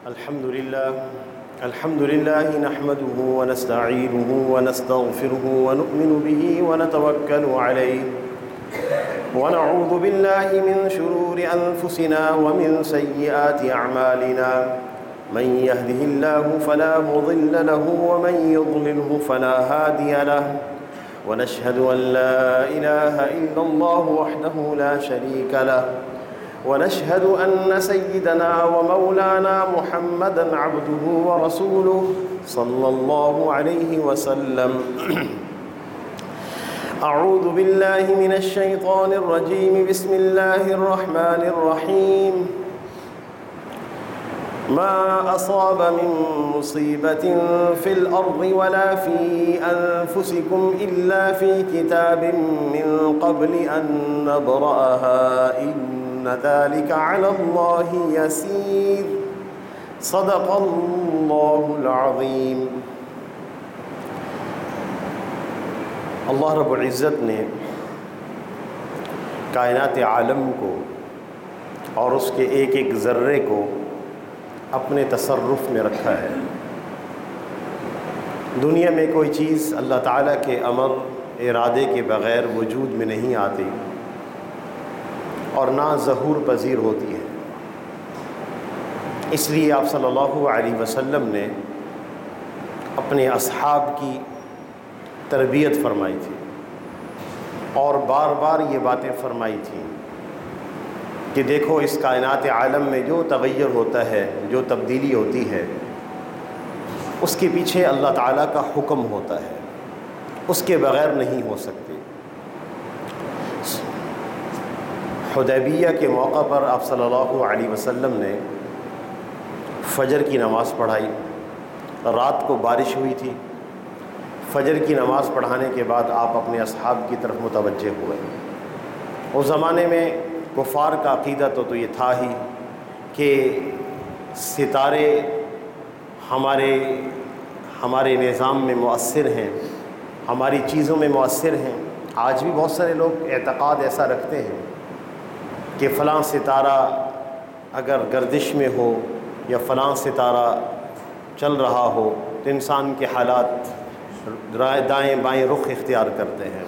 الحمد لله نحمده ونستعينه ونستغفره ونؤمن به ونتوكل عليه ونعوذ بالله من شرور أنفسنا ومن سيئات أعمالنا من يهده الله فلا مضل له ومن يضلله فلا هادي له ونشهد أن لا إله إلا الله وحده لا شريك له ونشهد أن سيدنا ومولانا محمدًا عبده ورسوله صلى الله عليه وسلم أعوذ بالله من الشيطان الرجيم بسم الله الرحمن الرحيم ما أصاب من مصيبة في الأرض ولا في أنفسكم إلا في كتاب من قبل أن نبرأها إن ذلك على الله يسير صدق الله العظیم۔ اللہ رب العزت نے کائنات عالم کو اور اس کے ایک ایک ذرے کو اپنے تصرف میں رکھا ہے۔ دنیا میں کوئی چیز اللہ تعالیٰ کے امر ارادے کے بغیر وجود میں نہیں آتی اور نہ ظہور پذیر ہوتی ہے۔ اس لیے آپ صلی اللہ علیہ وسلم نے اپنے اصحاب کی تربیت فرمائی تھی اور بار بار یہ باتیں فرمائی تھیں کہ دیکھو اس کائنات عالم میں جو تغیر ہوتا ہے، جو تبدیلی ہوتی ہے، اس کے پیچھے اللہ تعالیٰ کا حکم ہوتا ہے، اس کے بغیر نہیں ہو سکتی۔ حدیبیہ کے موقع پر آپ صلی اللہ علیہ وسلم نے فجر کی نماز پڑھائی۔ رات کو بارش ہوئی تھی۔ فجر کی نماز پڑھانے کے بعد آپ اپنے اصحاب کی طرف متوجہ ہوئے۔ اس زمانے میں کفار کا عقیدہ تو یہ تھا ہی کہ ستارے ہمارے نظام میں مؤثر ہیں، ہماری چیزوں میں مؤثر ہیں۔ آج بھی بہت سارے لوگ اعتقاد ایسا رکھتے ہیں کہ فلاں ستارہ اگر گردش میں ہو یا فلاں ستارہ چل رہا ہو تو انسان کے حالات دائیں بائیں رخ اختیار کرتے ہیں۔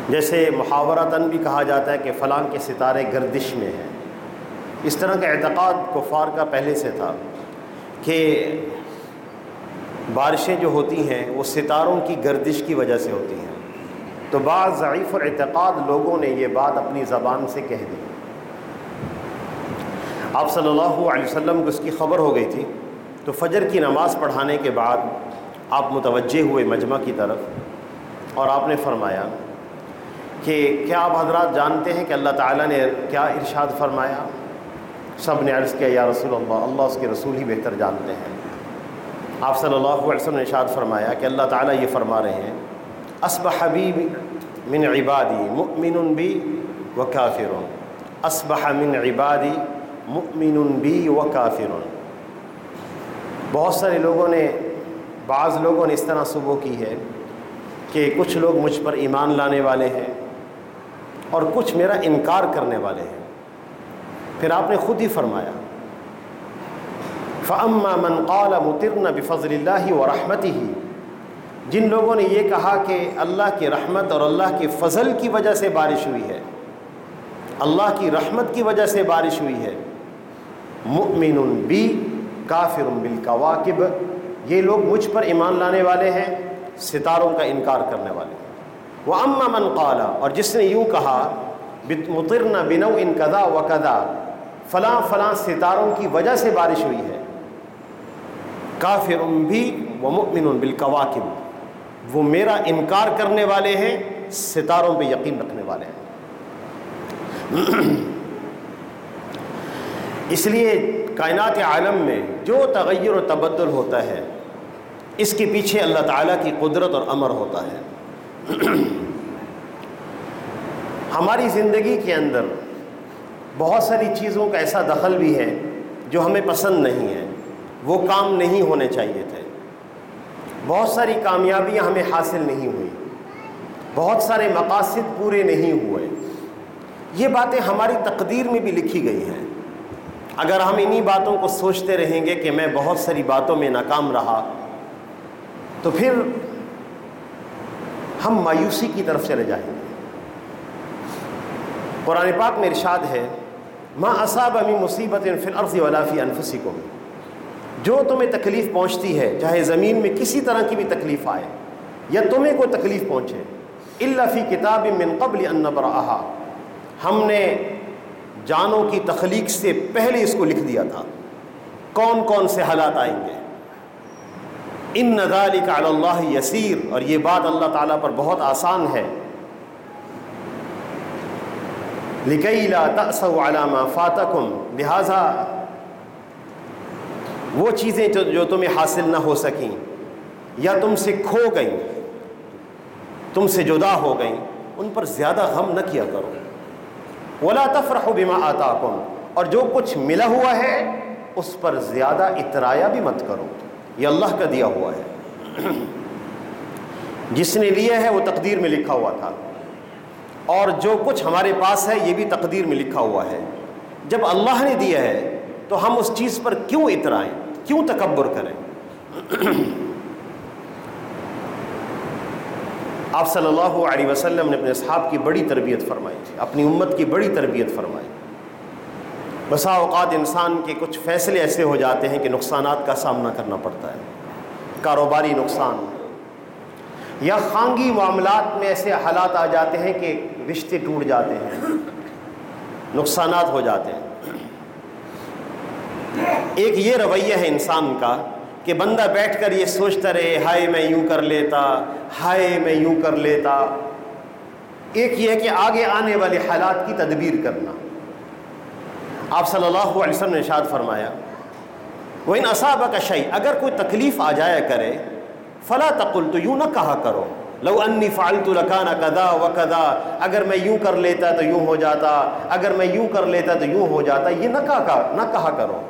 جیسے محاورتاً بھی کہا جاتا ہے کہ فلاں کے ستارے گردش میں ہیں۔ اس طرح کا اعتقاد کفار کا پہلے سے تھا کہ بارشیں جو ہوتی ہیں وہ ستاروں کی گردش کی وجہ سے ہوتی ہیں۔ تو بعض ضعیف الاعتقاد لوگوں نے یہ بات اپنی زبان سے کہہ دی۔ آپ صلی اللہ علیہ وسلم کو اس کی خبر ہو گئی تھی، تو فجر کی نماز پڑھانے کے بعد آپ متوجہ ہوئے مجمع کی طرف اور آپ نے فرمایا کہ کیا آپ حضرات جانتے ہیں کہ اللہ تعالیٰ نے کیا ارشاد فرمایا؟ سب نے عرض کیا یا رسول اللہ، اللہ اس کے رسول ہی بہتر جانتے ہیں۔ آپ صلی اللہ علیہ وسلم نے ارشاد فرمایا کہ اللہ تعالیٰ یہ فرما رہے ہیں اصبح بی من عبادی مؤمن بی وکافر، اصبح من عبادی مؤمن بی وکافر۔ بہت سارے بعض لوگوں نے اس طرح صبح کی ہے کہ کچھ لوگ مجھ پر ایمان لانے والے ہیں اور کچھ میرا انکار کرنے والے ہیں۔ پھر آپ نے خود ہی فرمایا فَأَمَّا مَنْ قَالَ مُطِرْنَ بِفَضْلِ اللَّهِ وَرَحْمَتِهِ، جن لوگوں نے یہ کہا کہ اللہ کی رحمت اور اللہ کے فضل کی وجہ سے بارش ہوئی ہے، اللہ کی رحمت کی وجہ سے بارش ہوئی ہے، مؤمن بی کافر بالکواکب، یہ لوگ مجھ پر ایمان لانے والے ہیں، ستاروں کا انکار کرنے والے ہیں۔ وَأَمَّا مَنْ قَالَ، اور جس نے یوں کہا مطرنا بنوء کذا وکذا، فلاں فلاں ستاروں کی وجہ سے بارش ہوئی ہے، کافر بھی ومؤمن بالکواکب، وہ میرا انکار کرنے والے ہیں، ستاروں پہ یقین رکھنے والے ہیں۔ اس لیے کائنات عالم میں جو تغیر و تبدل ہوتا ہے اس کے پیچھے اللہ تعالیٰ کی قدرت اور امر ہوتا ہے۔ ہماری زندگی کے اندر بہت ساری چیزوں کا ایسا دخل بھی ہے جو ہمیں پسند نہیں ہے، وہ کام نہیں ہونے چاہیے تھے، بہت ساری کامیابیاں ہمیں حاصل نہیں ہوئی، بہت سارے مقاصد پورے نہیں ہوئے۔ یہ باتیں ہماری تقدیر میں بھی لکھی گئی ہیں اگر ہم انہی باتوں کو سوچتے رہیں گے کہ میں بہت ساری باتوں میں ناکام رہا، تو پھر ہم مایوسی کی طرف چلے جائیں گے۔ قرآن پاک میں ارشاد ہے، ما اصاب من مصیبت فی الارض ولا فی انفسکم، جو تمہیں تکلیف پہنچتی ہے، چاہے زمین میں کسی طرح کی بھی تکلیف آئے یا تمہیں کوئی تکلیف پہنچے، الا فی کتاب من قبل ان نبرأہا، ہم نے جانوں کی تخلیق سے پہلے اس کو لکھ دیا تھا، کون کون سے حالات آئیں گے۔ ان ذلک علی اللہ یسیر، اور یہ بات اللہ تعالیٰ پر بہت آسان ہے۔ لکی لا تأسوا علی ما فاتکم، لہذا وہ چیزیں جو تمہیں حاصل نہ ہو سکیں یا تم سے کھو گئیں، تم سے جدا ہو گئیں، ان پر زیادہ غم نہ کیا کرو۔ ولا تفرحوا بما آتاکم، اور جو کچھ ملا ہوا ہے اس پر زیادہ اترایا بھی مت کرو، یہ اللہ کا دیا ہوا ہے، جس نے لیا ہے وہ تقدیر میں لکھا ہوا تھا، اور جو کچھ ہمارے پاس ہے یہ بھی تقدیر میں لکھا ہوا ہے۔ جب اللہ نے دیا ہے تو ہم اس چیز پر کیوں اترائیں، کیوں تکبر کریں؟ آپ صلی اللہ علیہ وسلم نے اپنے اصحاب کی بڑی تربیت فرمائی تھی، اپنی امت کی بڑی تربیت فرمائی۔ بسا اوقات انسان کے کچھ فیصلے ایسے ہو جاتے ہیں کہ نقصانات کا سامنا کرنا پڑتا ہے، کاروباری نقصان یا خانگی معاملات میں ایسے حالات آ جاتے ہیں کہ رشتے ٹوٹ جاتے ہیں، نقصانات ہو جاتے ہیں۔ ایک یہ رویہ ہے انسان کا کہ بندہ بیٹھ کر یہ سوچتا رہے، ہائے میں یوں کر لیتا، ہائے میں یوں کر لیتا۔ ایک یہ ہے کہ آگے آنے والے حالات کی تدبیر کرنا۔ آپ صلی اللہ علیہ وسلم نے ارشاد فرمایا، وَإِنْ أَصَابَكَ شَيْءٌ، اگر کوئی تکلیف آ جایا کرے، فَلَا تَقُلْ، تو یوں نہ کہا کرو، لَوْ أَنِّي فَعَلْتُ لَكَانَ كَذَا وَكَذَا، اگر میں یوں کر لیتا تو یوں ہو جاتا، اگر میں یوں کر لیتا تو یوں ہو جاتا، یہ نہ کہا کرو۔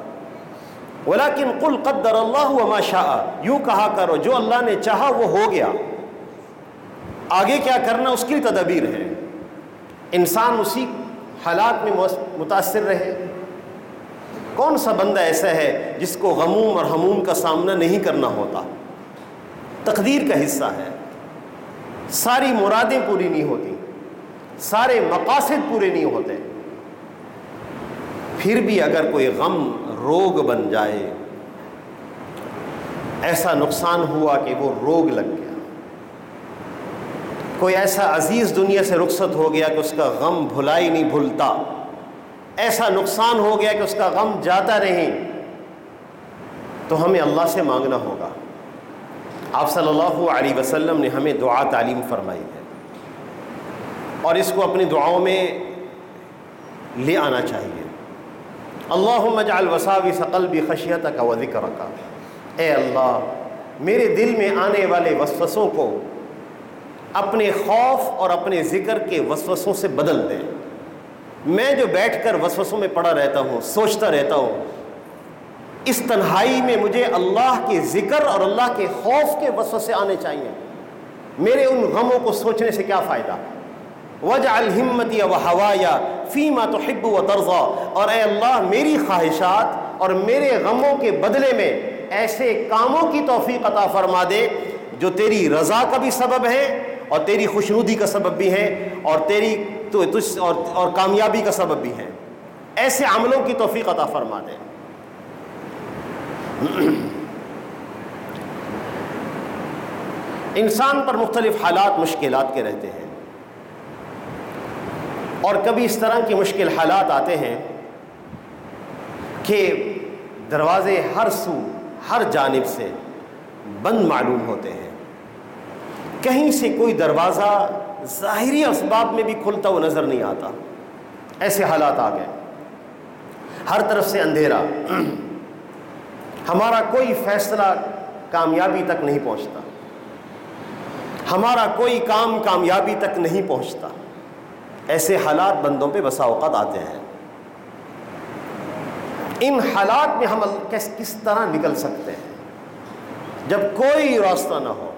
وَلَكِنْ قُلْ قَدَّرَ اللَّهُ وَمَا شَاءَ، یوں کہا کرو جو اللہ نے چاہا وہ ہو گیا، آگے کیا کرنا اس کی تدبیر ہے۔ انسان اسی حالات میں متاثر رہے۔ کون سا بندہ ایسا ہے جس کو غموم اور ہموم کا سامنا نہیں کرنا ہوتا؟ تقدیر کا حصہ ہے، ساری مرادیں پوری نہیں ہوتی، سارے مقاصد پورے نہیں ہوتے، پھر بھی اگر کوئی غم روگ بن جائے، ایسا نقصان ہوا کہ وہ روگ لگ گیا، کوئی ایسا عزیز دنیا سے رخصت ہو گیا کہ اس کا غم بھلا ہی نہیں بھولتا، ایسا نقصان ہو گیا کہ اس کا غم جاتا نہیں، تو ہمیں اللہ سے مانگنا ہوگا۔ آپ صلی اللہ علیہ وسلم نے ہمیں دعا تعلیم فرمائی ہے، اور اس کو اپنی دعاؤں میں لے آنا چاہیے۔ اللہم اجعل وساوس قلبی خشیتک و ذکرک، اے اللہ میرے دل میں آنے والے وسوسوں کو اپنے خوف اور اپنے ذکر کے وسوسوں سے بدل دے۔ میں جو بیٹھ کر وسوسوں میں پڑا رہتا ہوں، سوچتا رہتا ہوں، اس تنہائی میں مجھے اللہ کے ذکر اور اللہ کے خوف کے وسوسے آنے چاہیے۔ میرے ان غموں کو سوچنے سے کیا فائدہ؟ وَاجْعَلْ ہِمَّتِي وَحَوَایَا فِيمَا تُحِبُّ وَتَرْضَىٰ، اور اے اللہ میری خواہشات اور میرے غموں کے بدلے میں ایسے کاموں کی توفیق عطا فرما دے جو تیری رضا کا بھی سبب ہے اور تیری خوشنودی کا سبب بھی ہے اور تیری اور کامیابی کا سبب بھی ہے، ایسے عملوں کی توفیق عطا فرما دے۔ انسان پر مختلف حالات مشکلات کے رہتے ہیں، اور کبھی اس طرح کے مشکل حالات آتے ہیں کہ دروازے ہر سو ہر جانب سے بند معلوم ہوتے ہیں، کہیں سے کوئی دروازہ ظاہری اسباب میں بھی کھلتا ہوا نظر نہیں آتا، ایسے حالات آ گئے، ہر طرف سے اندھیرا، ہمارا کوئی فیصلہ کامیابی تک نہیں پہنچتا، ہمارا کوئی کام کامیابی تک نہیں پہنچتا، ایسے حالات بندوں پہ بسا اوقات آتے ہیں۔ ان حالات میں ہم کس طرح نکل سکتے ہیں جب کوئی راستہ نہ ہو،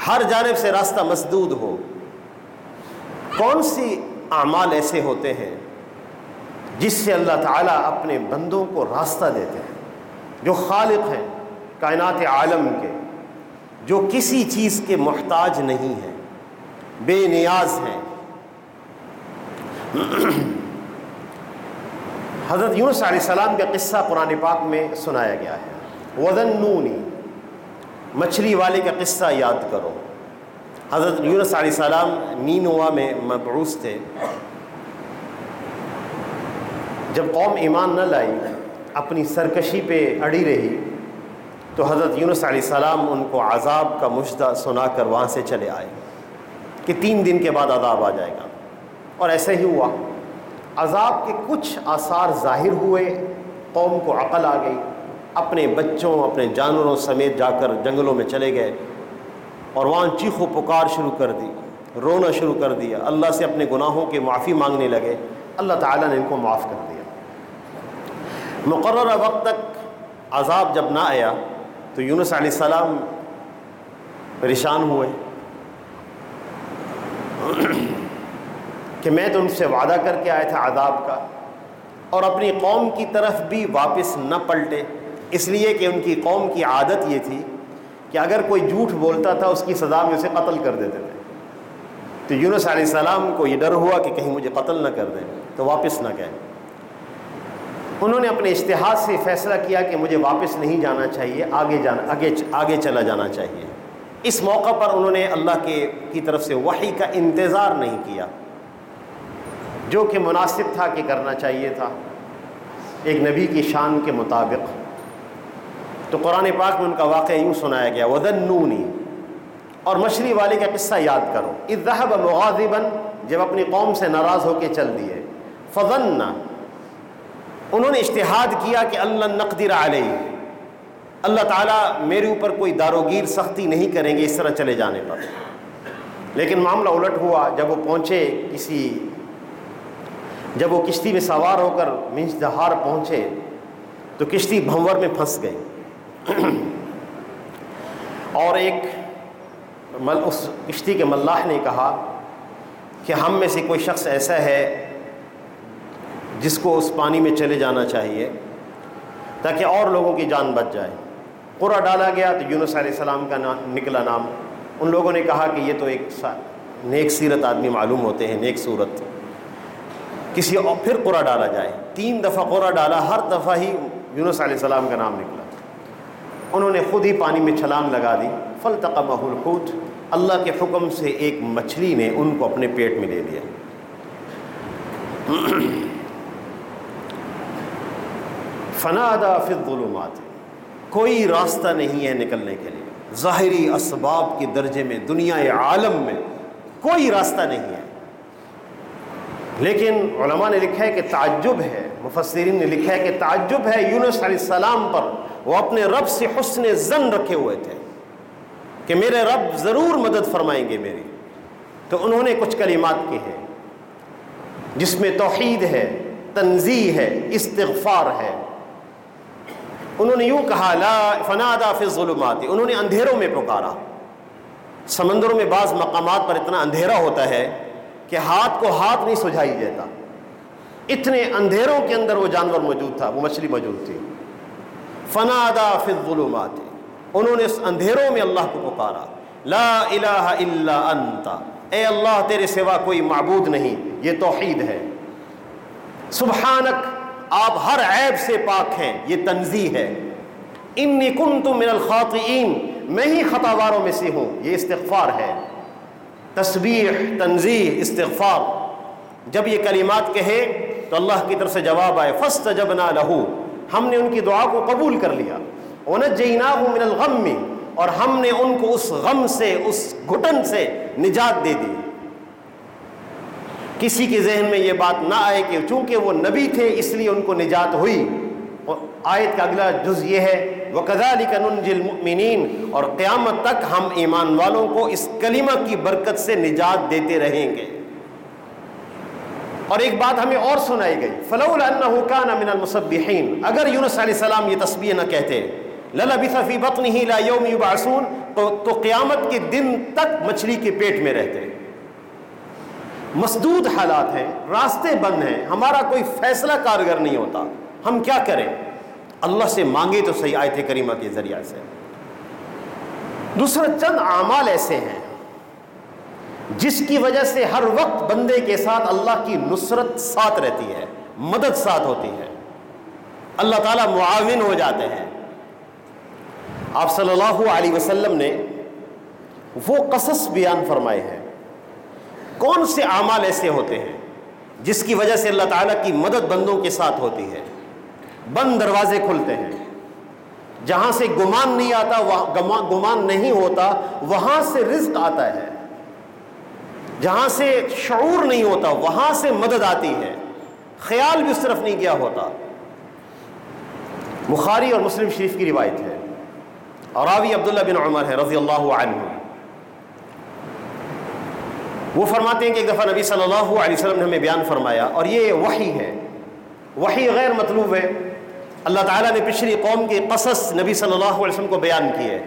ہر جانب سے راستہ مسدود ہو؟ کون سی اعمال ایسے ہوتے ہیں جس سے اللہ تعالیٰ اپنے بندوں کو راستہ دیتے ہیں، جو خالق ہیں کائنات عالم کے، جو کسی چیز کے محتاج نہیں ہیں، بے نیاز ہیں۔ حضرت یونس علیہ السلام کا قصہ قرآن پاک میں سنایا گیا ہے۔ وَذَنُّونِ، مچھلی والے کا قصہ یاد کرو۔ حضرت یونس علیہ السلام نینوا میں مبعوث تھے۔ جب قوم ایمان نہ لائی، اپنی سرکشی پہ اڑی رہی، تو حضرت یونس علیہ السلام ان کو عذاب کا مژدہ سنا کر وہاں سے چلے آئے کہ 3 دن کے بعد عذاب آ جائے گا، اور ایسے ہی ہوا۔ عذاب کے کچھ آثار ظاہر ہوئے، قوم کو عقل آ گئی، اپنے بچوں اپنے جانوروں سمیت جا کر جنگلوں میں چلے گئے اور وہاں چیخ و پکار شروع کر دی، رونا شروع کر دیا، اللہ سے اپنے گناہوں کی معافی مانگنے لگے۔ اللہ تعالیٰ نے ان کو معاف کر دیا۔ مقررہ وقت تک عذاب جب نہ آیا تو یونس علیہ السلام پریشان ہوئے کہ میں تو ان سے وعدہ کر کے آیا تھا عذاب کا، اور اپنی قوم کی طرف بھی واپس نہ پلٹے، اس لیے کہ ان کی قوم کی عادت یہ تھی کہ اگر کوئی جھوٹ بولتا تھا اس کی سزا میں اسے قتل کر دیتے تھے۔ تو یونس علیہ السلام کو یہ ڈر ہوا کہ کہیں مجھے قتل نہ کر دیں، تو واپس نہ گئے۔ انہوں نے اپنے اجتہاد سے فیصلہ کیا کہ مجھے واپس نہیں جانا چاہیے، آگے چلا جانا چاہیے۔ اس موقع پر انہوں نے اللہ کی طرف سے وحی کا انتظار نہیں کیا، جو کہ مناسب تھا کہ کرنا چاہیے تھا ایک نبی کی شان کے مطابق۔ تو قرآن پاک میں ان کا واقعہ یوں سنایا گیا، وَذَنُّونِ، اور مچھلی والے کا قصہ یاد کرو، اذ ذهب مغاضبا، جب اپنی قوم سے ناراض ہو کے چل دیے، فظن، انہوں نے اجتہاد کیا کہ اللہ نقدر علیہ، اللہ تعالیٰ میرے اوپر کوئی داروگیر سختی نہیں کریں گے اس طرح چلے جانے پر۔ لیکن معاملہ الٹ ہوا، جب وہ پہنچے جب وہ کشتی میں سوار ہو کر منج دہار پہنچے تو کشتی بھنور میں پھنس گئی، اور اس کشتی کے ملاح نے کہا کہ ہم میں سے کوئی شخص ایسا ہے جس کو اس پانی میں چلے جانا چاہیے تاکہ اور لوگوں کی جان بچ جائے۔ قرعہ ڈالا گیا تو یونس علیہ السلام کا نکلا نام۔ ان لوگوں نے کہا کہ یہ تو ایک نیک سیرت آدمی معلوم ہوتے ہیں، نیک صورت، کسی اور پھر قرعہ ڈالا جائے۔ 3 دفعہ قرعہ ڈالا، ہر دفعہ ہی یونس علیہ السلام کا نام نکلا۔ انہوں نے خود ہی پانی میں چھلانگ لگا دی، فالتقمہ الحوت، اللہ کے حکم سے ایک مچھلی نے ان کو اپنے پیٹ میں لے لیا۔ فنادى في الظلمات، کوئی راستہ نہیں ہے نکلنے کے لیے، ظاہری اسباب کے درجے میں دنیا عالم میں کوئی راستہ نہیں ہے۔ لیکن علماء نے لکھا ہے کہ تعجب ہے، مفسرین نے لکھا ہے کہ تعجب ہے یونس علیہ السلام پر، وہ اپنے رب سے حسن ظن رکھے ہوئے تھے کہ میرے رب ضرور مدد فرمائیں گے میری۔ تو انہوں نے کچھ کلمات کہے جس میں توحید ہے، تنزیہ ہے، استغفار ہے۔ انہوں نے یوں کہا، لا فنادى في الظلمات، انہوں نے اندھیروں میں پکارا۔ سمندروں میں بعض مقامات پر اتنا اندھیرا ہوتا ہے کہ ہاتھ کو ہاتھ نہیں سجھائی دیتا، اتنے اندھیروں کے اندر وہ جانور موجود تھا، وہ مچھلی موجود تھی۔ فنادى في الظلمات، انہوں نے اس اندھیروں میں اللہ کو پکارا، لا الہ الا انت، اے اللہ تیرے سوا کوئی معبود نہیں، یہ توحید ہے۔ سبحانک، آپ ہر عیب سے پاک ہیں، یہ تنزیہ ہے۔ انی کنت من الخاطئین، میں ہی خطاواروں میں سے ہوں، یہ استغفار ہے۔ تسبیح، تنزیہ، استغفار۔ جب یہ کلمات کہے تو اللہ کی طرف سے جواب آئے، فاستجبنا لہ، ہم نے ان کی دعا کو قبول کر لیا۔ ونجیناہ من الغم، اور ہم نے ان کو اس غم سے، اس گھٹن سے نجات دے دی۔ کسی کے ذہن میں یہ بات نہ آئے کہ چونکہ وہ نبی تھے اس لیے ان کو نجات ہوئی۔ اور آیت کا اگلا جز یہ ہے، وَكَذَلِكَ نُنْجِي الْمُؤْمِنِينَ، اور قیامت تک ہم ایمان والوں کو اس کلمہ کی برکت سے نجات دیتے رہیں گے۔ اور ایک بات ہمیں اور سنائی گئی، فَلَوْلَا أَنَّهُ كَانَ مِنَ الْمُسَبِّحِينَ، اگر یونس علیہ السلام یہ تسبیح نہ کہتے، لَلَبِثَ فِي بَطْنِهِ إِلَى يَوْمِ يُبْعَثُونَ، تو قیامت کے دن تک مچھلی کے پیٹ میں رہتے۔ مسدود حالات ہیں، راستے بند ہیں، ہمارا کوئی فیصلہ کارگر نہیں ہوتا، ہم کیا کریں؟ اللہ سے مانگے تو صحیح آیت کریمہ کے ذریعہ سے۔ دوسرا، چند اعمال ایسے ہیں جس کی وجہ سے ہر وقت بندے کے ساتھ اللہ کی نصرت ساتھ رہتی ہے، مدد ساتھ ہوتی ہے، اللہ تعالیٰ معاون ہو جاتے ہیں۔ آپ صلی اللہ علیہ وسلم نے وہ قصص بیان فرمائے ہیں، کون سے اعمال ایسے ہوتے ہیں جس کی وجہ سے اللہ تعالیٰ کی مدد بندوں کے ساتھ ہوتی ہے؟ بند دروازے کھلتے ہیں، جہاں سے گمان نہیں آتا، گمان نہیں ہوتا، وہاں سے رزق آتا ہے، جہاں سے شعور نہیں ہوتا وہاں سے مدد آتی ہے، خیال بھی اس طرف نہیں گیا ہوتا۔ بخاری اور مسلم شریف کی روایت ہے، اور راوی عبداللہ بن عمر ہے رضی اللہ عنہ۔ وہ فرماتے ہیں کہ ایک دفعہ نبی صلی اللہ علیہ وسلم نے ہمیں بیان فرمایا، اور یہ وحی ہے، وحی غیر مطلوب ہے، اللہ تعالیٰ نے پچھلی قوم کے قصص نبی صلی اللہ علیہ وسلم کو بیان کیے،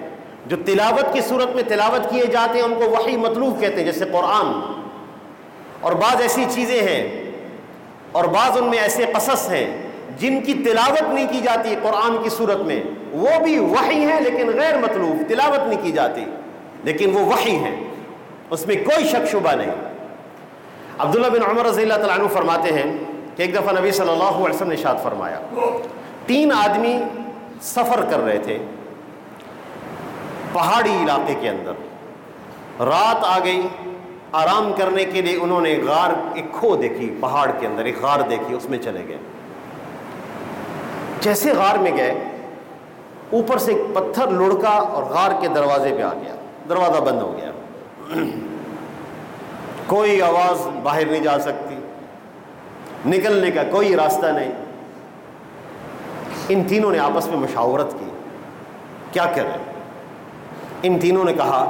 جو تلاوت کی صورت میں تلاوت کیے جاتے ہیں ان کو وحی مطلوب کہتے ہیں، جیسے قرآن، اور بعض ایسی چیزیں ہیں اور بعض ان میں ایسے قصص ہیں جن کی تلاوت نہیں کی جاتی قرآن کی صورت میں، وہ بھی وحی ہیں لیکن غیر مطلوب، تلاوت نہیں کی جاتی لیکن وہ وحی ہیں، اس میں کوئی شک شبہ نہیں۔ عبداللہ بن عمر رضی اللہ تعالیٰ عنہ فرماتے ہیں کہ ایک دفعہ نبی صلی اللہ علیہ وسلم نے ارشاد فرمایا، 3 آدمی سفر کر رہے تھے پہاڑی علاقے کے اندر، رات آ گئی، آرام کرنے کے لیے انہوں نے غار، ایک کھو دیکھی پہاڑ کے اندر، ایک غار دیکھی، اس میں چلے گئے۔ جیسے غار میں گئے، اوپر سے ایک پتھر لڑکا اور غار کے دروازے پہ آ گیا، دروازہ بند ہو گیا، کوئی آواز باہر نہیں جا سکتی، نکلنے کا کوئی راستہ نہیں۔ ان تینوں نے آپس میں مشاورت کی، کیا کریں؟ ان تینوں نے کہا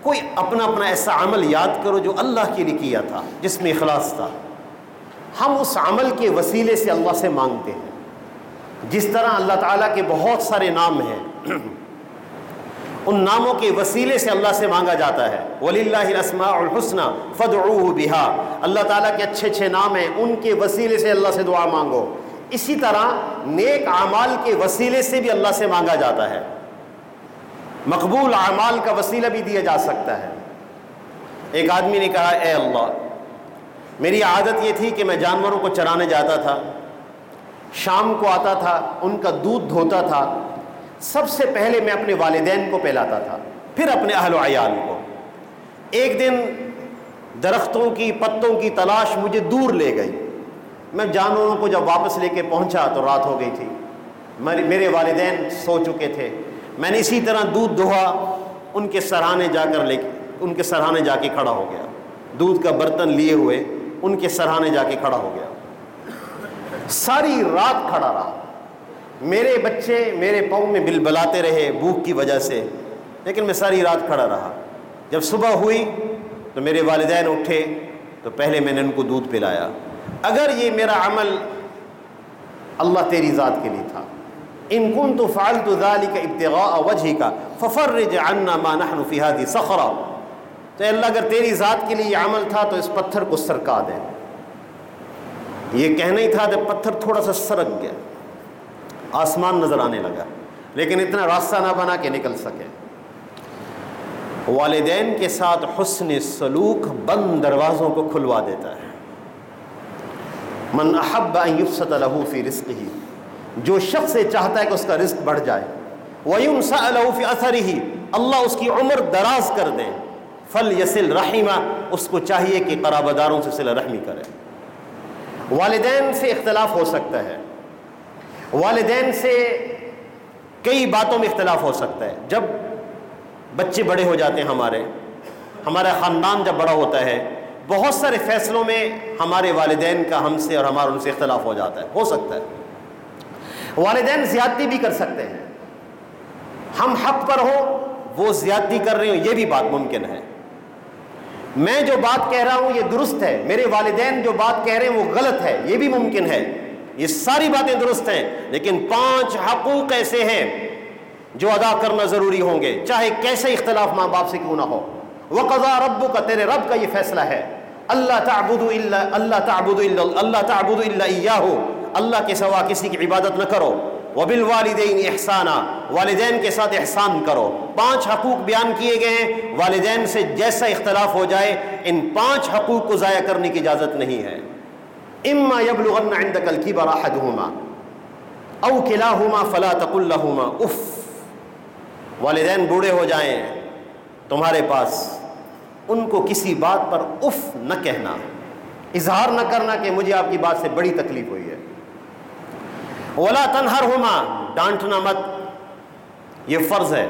کوئی اپنا اپنا ایسا عمل یاد کرو جو اللہ کے لیے کیا تھا، جس میں اخلاص تھا، ہم اس عمل کے وسیلے سے اللہ سے مانگتے ہیں۔ جس طرح اللہ تعالیٰ کے بہت سارے نام ہیں، ان ناموں کے وسیلے سے اللہ سے مانگا جاتا ہے، وَلِلَّهِ الْأَسْمَاءُ الْحُسْنَى فَادْعُوهُ بِهَا، اللہ تعالیٰ کے اچھے اچھے نام ہیں، ان کے وسیلے سے اللہ سے دعا مانگو۔ اسی طرح نیک اعمال کے وسیلے سے بھی اللہ سے مانگا جاتا ہے، مقبول اعمال کا وسیلہ بھی دیا جا سکتا ہے۔ ایک آدمی نے کہا، اے اللہ، میری عادت یہ تھی کہ میں جانوروں کو چرانے جاتا تھا، شام کو آتا تھا، ان کا دودھ دھوتا تھا، سب سے پہلے میں اپنے والدین کو پہلاتا تھا، پھر اپنے اہل و عیال کو۔ ایک دن درختوں کی پتوں کی تلاش مجھے دور لے گئی، میں جانوروں کو جب واپس لے کے پہنچا تو رات ہو گئی تھی، میرے والدین سو چکے تھے، میں نے اسی طرح دودھ دہا، ان کے سرہانے جا کے کھڑا ہو گیا، دودھ کا برتن لیے ہوئے ان کے سرہانے جا کے کھڑا ہو گیا، ساری رات کھڑا رہا، میرے بچے میرے پاؤں میں بلبلاتے رہے بھوک کی وجہ سے، لیکن میں ساری رات کھڑا رہا۔ جب صبح ہوئی تو میرے والدین اٹھے تو پہلے میں نے ان کو دودھ پلایا۔ اگر یہ میرا عمل اللہ تیری ذات کے لیے تھا، ان كنت فعلت ذلك ابتغاء وجهك ففرج عنا ما نحن في هذه الصخرة، تو اللہ اگر تیری ذات کے لیے یہ عمل تھا تو اس پتھر کو سرکا دے۔ یہ کہنا ہی تھا کہ پتھر تھوڑا سا سرک گیا، آسمان نظر آنے لگا، لیکن اتنا راستہ نہ بنا کہ نکل سکے۔ والدین کے ساتھ حسن سلوک بند دروازوں کو کھلوا دیتا ہے۔ من احب ان یبسط له فی رزقہ، جو شخص سے چاہتا ہے کہ اس کا رزق بڑھ جائے، وَيُنْسَأَ لَهُ فِي أَثَرِهِ، اللہ اس کی عمر دراز کر دے، فَلْيَصِلْ رَحِمَهُ، اس کو چاہیے کہ قرابہ داروں سے صلہ رحمی کرے۔ والدین سے اختلاف ہو سکتا ہے، والدین سے کئی باتوں میں اختلاف ہو سکتا ہے، جب بچے بڑے ہو جاتے ہیں، ہمارا خاندان جب بڑا ہوتا ہے، بہت سارے فیصلوں میں ہمارے والدین کا ہم سے اور ہمارا ان سے اختلاف ہو جاتا ہے، ہو سکتا ہے۔ والدین زیادتی بھی کر سکتے ہیں، ہم حق پر ہوں وہ زیادتی کر رہے ہوں، یہ بھی بات ممکن ہے۔ میں جو بات کہہ رہا ہوں یہ درست ہے، میرے والدین جو بات کہہ رہے ہیں وہ غلط ہے، یہ بھی ممکن ہے۔ یہ ساری باتیں درست ہیں، لیکن 5 حقوق ایسے ہیں جو ادا کرنا ضروری ہوں گے، چاہے کیسے اختلاف ماں باپ سے کیوں نہ ہو۔ وَقَضَىٰ رَبُّكَ، تیرے رب کا یہ فیصلہ ہے، اللہ تعبدوا الا ایاہ، اللہ کے سوا کسی کی عبادت نہ کرو، وبالوالدین احسانا، والدین کے ساتھ احسان کرو۔ 5 حقوق بیان کیے گئے ہیں، والدین سے جیسا اختلاف ہو جائے ان 5 حقوق کو ضائع کرنے کی اجازت نہیں ہے۔ اما یبلغن عندک الکبر احدہما او کلاہما فلا تقل لہما اف، والدین بوڑھے ہو جائیں تمہارے پاس، ان کو کسی بات پر اف نہ کہنا، اظہار نہ کرنا کہ مجھے آپ کی بات سے بڑی تکلیف ہوئی ہے۔ ولا تنہرہما، ڈانٹنا مت، یہ فرض ہے۔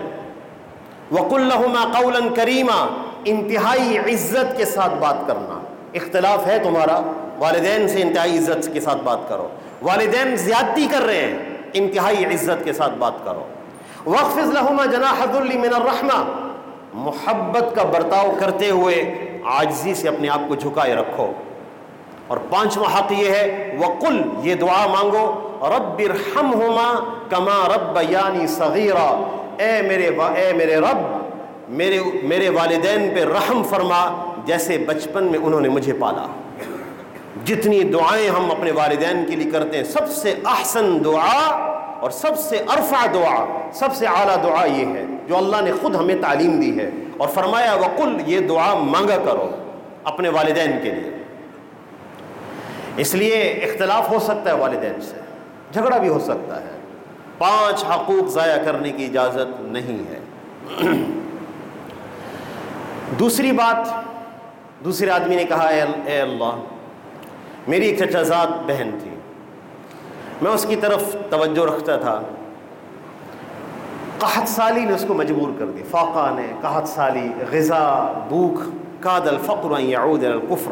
وقل لہما قولا کریما، انتہائی عزت کے ساتھ بات کرنا۔ اختلاف ہے تمہارا، والدین سے انتہائی عزت کے ساتھ بات کرو۔ والدین زیادتی کر رہے ہیں، انتہائی عزت کے ساتھ بات کرو۔ واخفض لہما جناح الذل من الرحمہ، محبت کا برتاؤ کرتے ہوئے عاجزی سے اپنے آپ کو جھکائے رکھو۔ اور 5واں حق یہ ہے وقل، یہ دعا مانگو، رب ارحمہما کما ربیانی صغیرا، اے میرے رب میرے والدین پہ رحم فرما جیسے بچپن میں انہوں نے مجھے پالا۔ جتنی دعائیں ہم اپنے والدین کے لیے کرتے ہیں، سب سے احسن دعا اور سب سے ارفع دعا، سب سے اعلیٰ دعا یہ ہے جو اللہ نے خود ہمیں تعلیم دی ہے اور فرمایا وقل، یہ دعا مانگا کرو اپنے والدین کے لیے۔ اس لیے اختلاف ہو سکتا ہے والدین سے، جھگڑا بھی ہو سکتا ہے، 5 حقوق ضائع کرنے کی اجازت نہیں ہے۔ دوسری بات، دوسرے آدمی نے کہا اے اللہ، میری ایک چچا زاد بہن تھی، میں اس کی طرف توجہ رکھتا تھا، قحط سالی نے اس کو مجبور کر دی، فاقہ نے، قحط سالی، غذا، بھوک، کاد الفقر ان یعود الی الکفر،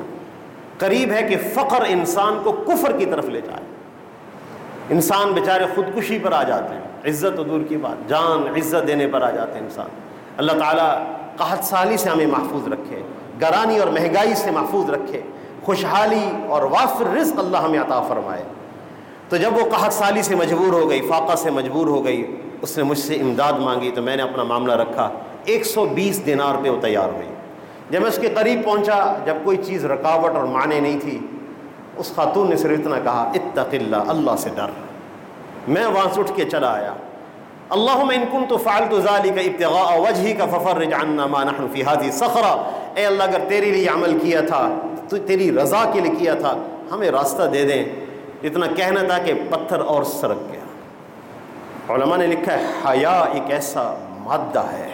قریب ہے کہ فقر انسان کو کفر کی طرف لے جائے۔ انسان بیچارے خودکشی پر آ جاتے ہیں، عزت تو دور کی بات، جان عزت دینے پر آ جاتے ہیں انسان۔ اللہ تعالیٰ قحط سالی سے ہمیں محفوظ رکھے، گرانی اور مہنگائی سے محفوظ رکھے، خوشحالی اور وافر رزق اللہ ہمیں عطا فرمائے۔ تو جب وہ قحط سالی سے مجبور ہو گئی، فاقہ سے مجبور ہو گئی، اس نے مجھ سے امداد مانگی، تو میں نے اپنا معاملہ رکھا، 120 دینار پہ وہ تیار ہوئی۔ جب میں اس کے قریب پہنچا، جب کوئی چیز رکاوٹ اور معنی نہیں تھی، اس خاتون نے صرف اتنا کہا اتق اللہ، اللہ سے ڈر۔ میں وہاں سے اٹھ کے چلا آیا، اللہم ان کنت فعلت ذلک ابتغاء وجہک ففرج عنا ما نحن فی هذه الصخرہ، اے اللہ اگر تیرے لیے عمل کیا تھا، تو تیری رضا کے لیے کیا تھا، ہمیں راستہ دے دیں۔ اتنا کہنا تھا کہ پتھر اور سرک گیا۔ علماء نے لکھا ہے حیا ایک ایسا مادہ ہے،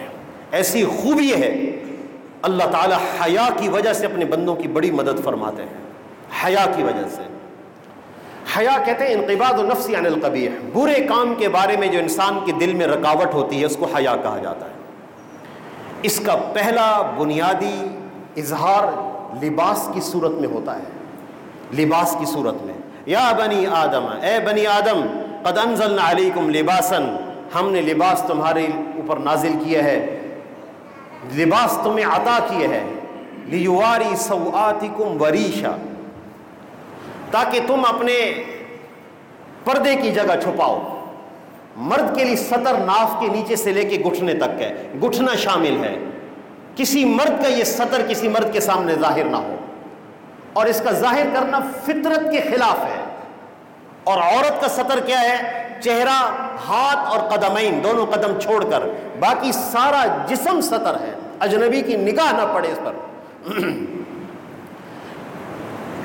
ایسی خوبی ہے، اللہ تعالیٰ حیا کی وجہ سے اپنے بندوں کی بڑی مدد فرماتے ہیں، حیا کی وجہ سے۔ حیا کہتے ہیں انقباض النفس عن القبیح، برے کام کے بارے میں جو انسان کے دل میں رکاوٹ ہوتی ہے اس کو حیا کہا جاتا ہے۔ اس کا پہلا بنیادی اظہار لباس کی صورت میں ہوتا ہے، لباس کی صورت میں۔ یا بنی آدم، اے بنی آدم، قد انزلنا علیکم لباسا، ہم نے لباس تمہارے اوپر نازل کیا ہے، لباس تمہیں عطا کیا ہے، لیواری سوآتکم وریشا، تاکہ تم اپنے پردے کی جگہ چھپاؤ۔ مرد کے لیے سطر ناف کے نیچے سے لے کے گھٹنے تک ہے، گھٹنا شامل ہے، کسی مرد کا یہ سطر کسی مرد کے سامنے ظاہر نہ ہو، اور اس کا ظاہر کرنا فطرت کے خلاف ہے۔ اور عورت کا سطر کیا ہے؟ چہرہ، ہاتھ اور قدمین، دونوں قدم چھوڑ کر باقی سارا جسم سطر ہے، اجنبی کی نگاہ نہ پڑے اس پر۔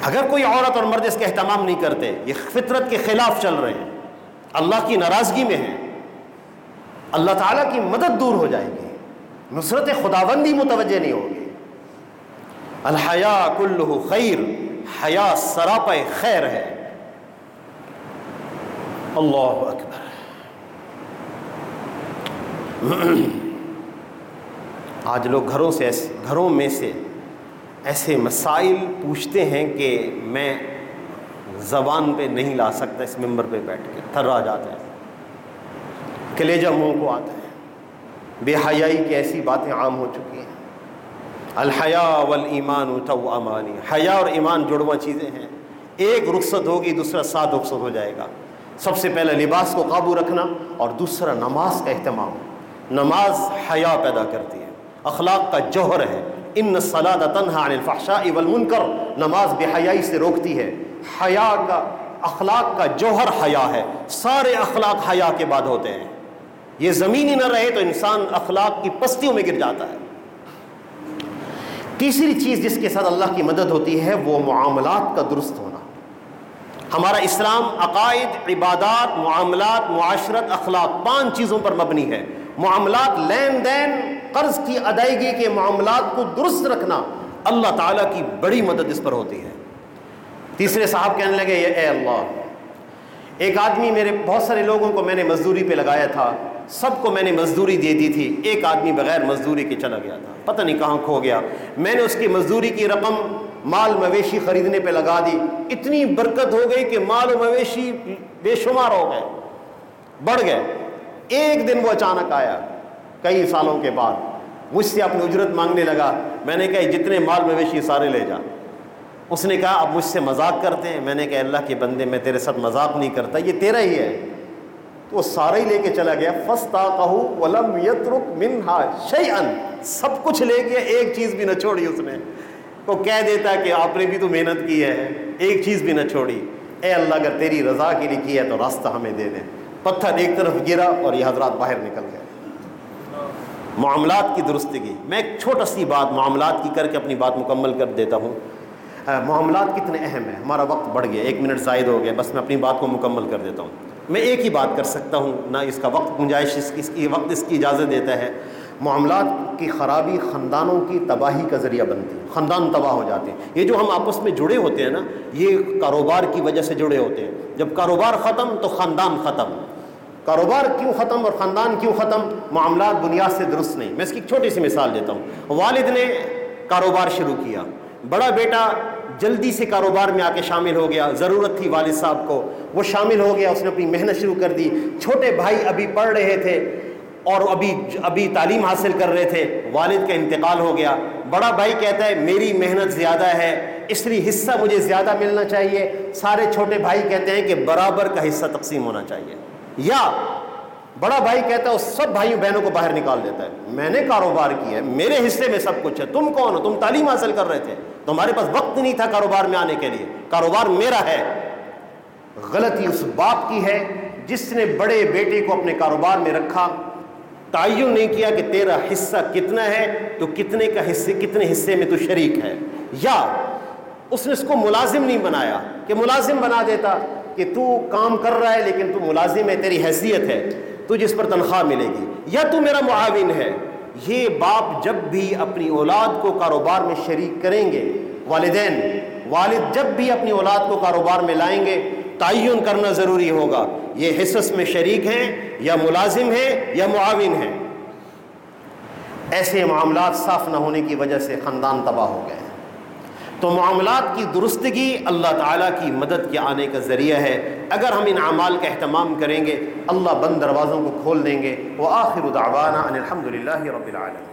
اگر کوئی عورت اور مرد اس کا اہتمام نہیں کرتے، یہ فطرت کے خلاف چل رہے ہیں، اللہ کی ناراضگی میں ہیں، اللہ تعالیٰ کی مدد دور ہو جائے گی، نصرت خداوندی متوجہ نہیں ہوگی۔ الحیاء کلہ خیر، حیا سراپا خیر ہے۔ اللہ اکبر۔ آج لوگ گھروں میں سے ایسے مسائل پوچھتے ہیں کہ میں زبان پہ نہیں لا سکتا، اس ممبر پہ بیٹھ کے تھرا جاتا ہے، کلیجہ منہ کو آتا ہے۔ بے حیائی کی ایسی باتیں عام ہو چکی ہیں۔ الحیاء والایمان توأمان، حیا اور ایمان جڑواں چیزیں ہیں، ایک رخصت ہوگی دوسرا ساتھ رخصت ہو جائے گا۔ سب سے پہلے لباس کو قابو رکھنا، اور دوسرا نماز کا اہتمام۔ نماز حیا پیدا کرتی ہے، اخلاق کا جوہر ہے، ان الصلاۃ تنہی عن الفحشاء والمنکر، نماز بے حیائی سے روکتی ہے۔ حیا کا، اخلاق کا جوہر حیا ہے، سارے اخلاق حیا کے بعد ہوتے ہیں۔ یہ زمین ہی نہ رہے تو انسان اخلاق کی پستیوں میں گر جاتا ہے۔ تیسری چیز جس کے ساتھ اللہ کی مدد ہوتی ہے وہ معاملات کا درست ہونا۔ ہمارا اسلام عقائد، عبادات، معاملات، معاشرت، اخلاق، 5 چیزوں پر مبنی ہے۔ معاملات، لین دین، قرض کی ادائیگی کے معاملات کو درست رکھنا، اللہ تعالیٰ کی بڑی مدد اس پر ہوتی ہے۔ تیسرے صاحب کہنے لگے اے اللہ، ایک آدمی، میرے بہت سارے لوگوں کو میں نے مزدوری پہ لگایا تھا، سب کو میں نے مزدوری دے دی تھی، ایک آدمی بغیر مزدوری کے چلا گیا تھا، پتہ نہیں کہاں کھو گیا۔ میں نے اس کی مزدوری کی رقم مال مویشی خریدنے پہ لگا دی، اتنی برکت ہو گئی کہ مال و مویشی بے شمار ہو گئے، بڑھ گئے۔ ایک دن وہ اچانک آیا کئی سالوں کے بعد، مجھ سے اپنی اجرت مانگنے لگا۔ میں نے کہا جتنے مال مویشی سارے لے جا۔ اس نے کہا اب مجھ سے مذاق کرتے ہیں؟ میں نے کہا اللہ کے بندے میں تیرے ساتھ مذاق نہیں کرتا، یہ تیرا ہی ہے۔ تو وہ سارا ہی لے کے چلا گیا، فاستاقہ ولم یترک منہا شیئا، سب کچھ لے گیا، ایک چیز بھی نہ چھوڑی اس نے۔ وہ کہہ دیتا کہ آپ نے بھی تو محنت کی ہے، ایک چیز بھی نہ چھوڑی۔ اے اللہ اگر تیری رضا کے لیے کی ہے تو راستہ ہمیں دے دیں۔ پتھر ایک طرف گرا اور یہ حضرات باہر نکل گئے۔ معاملات کی درستگی، میں ایک چھوٹا سی بات معاملات کی کر کے اپنی بات مکمل کر دیتا ہوں۔ معاملات کتنے اہم ہیں، ہمارا وقت بڑھ گیا، 1 منٹ زائد ہو گیا، بس میں اپنی بات کو مکمل کر دیتا ہوں۔ میں ایک ہی بات کر سکتا ہوں، نہ اس کا وقت گنجائش وقت اس کی اجازت دیتا ہے۔ معاملات کی خرابی خاندانوں کی تباہی کا ذریعہ بنتی ہے، خاندان تباہ ہو جاتے ہیں۔ یہ جو ہم آپس میں جڑے ہوتے ہیں نا، یہ کاروبار کی وجہ سے جڑے ہوتے ہیں۔ جب کاروبار ختم تو خاندان ختم۔ کاروبار کیوں ختم اور خاندان کیوں ختم؟ معاملات بنیاد سے درست نہیں۔ میں اس کی ایک چھوٹی سی مثال دیتا ہوں۔ والد نے کاروبار شروع کیا، بڑا بیٹا جلدی سے کاروبار میں آ کے شامل ہو گیا، ضرورت تھی والد صاحب کو، وہ شامل ہو گیا، اس نے اپنی محنت شروع کر دی۔ چھوٹے بھائی ابھی پڑھ رہے تھے اور ابھی تعلیم حاصل کر رہے تھے، والد کا انتقال ہو گیا۔ بڑا بھائی کہتا ہے میری محنت زیادہ ہے اس لیے حصہ مجھے زیادہ ملنا چاہیے۔ سارے چھوٹے بھائی کہتے ہیں کہ برابر کا حصہ تقسیم ہونا چاہیے۔ یا بڑا بھائی کہتا ہے، اس سب بھائیوں بہنوں کو باہر نکال دیتا ہے، میں نے کاروبار کیا ہے، میرے حصے میں سب کچھ ہے، تم کون ہو؟ تم تعلیم حاصل کر رہے تھے، تمہارے پاس وقت نہیں تھا کاروبار میں آنے کے لیے، کاروبار میرا ہے۔ غلطی اس باپ کی ہے جس نے بڑے بیٹے کو اپنے کاروبار میں رکھا، تعین نہیں کیا کہ تیرا حصہ کتنا ہے، تو کتنے حصے میں تو شریک ہے۔ یا اس نے اس کو ملازم نہیں بنایا کہ ملازم بنا دیتا کہ تو کام کر رہا ہے لیکن تو ملازم ہے، تیری حیثیت ہے، تجھے اس پر تنخواہ ملے گی، یا تو میرا معاون ہے۔ یہ باپ جب بھی اپنی اولاد کو کاروبار میں شریک کریں گے، والد جب بھی اپنی اولاد کو کاروبار میں لائیں گے، تعین کرنا ضروری ہوگا یہ حصص میں شریک ہیں یا ملازم ہیں یا معاون ہیں۔ ایسے معاملات صاف نہ ہونے کی وجہ سے خاندان تباہ ہو گئے۔ تو معاملات کی درستگی اللہ تعالیٰ کی مدد کے آنے کا ذریعہ ہے۔ اگر ہم ان اعمال کا اہتمام کریں گے، اللہ بند دروازوں کو کھول دیں گے۔ وآخر دعوانا ان الحمد للہ رب العالمین۔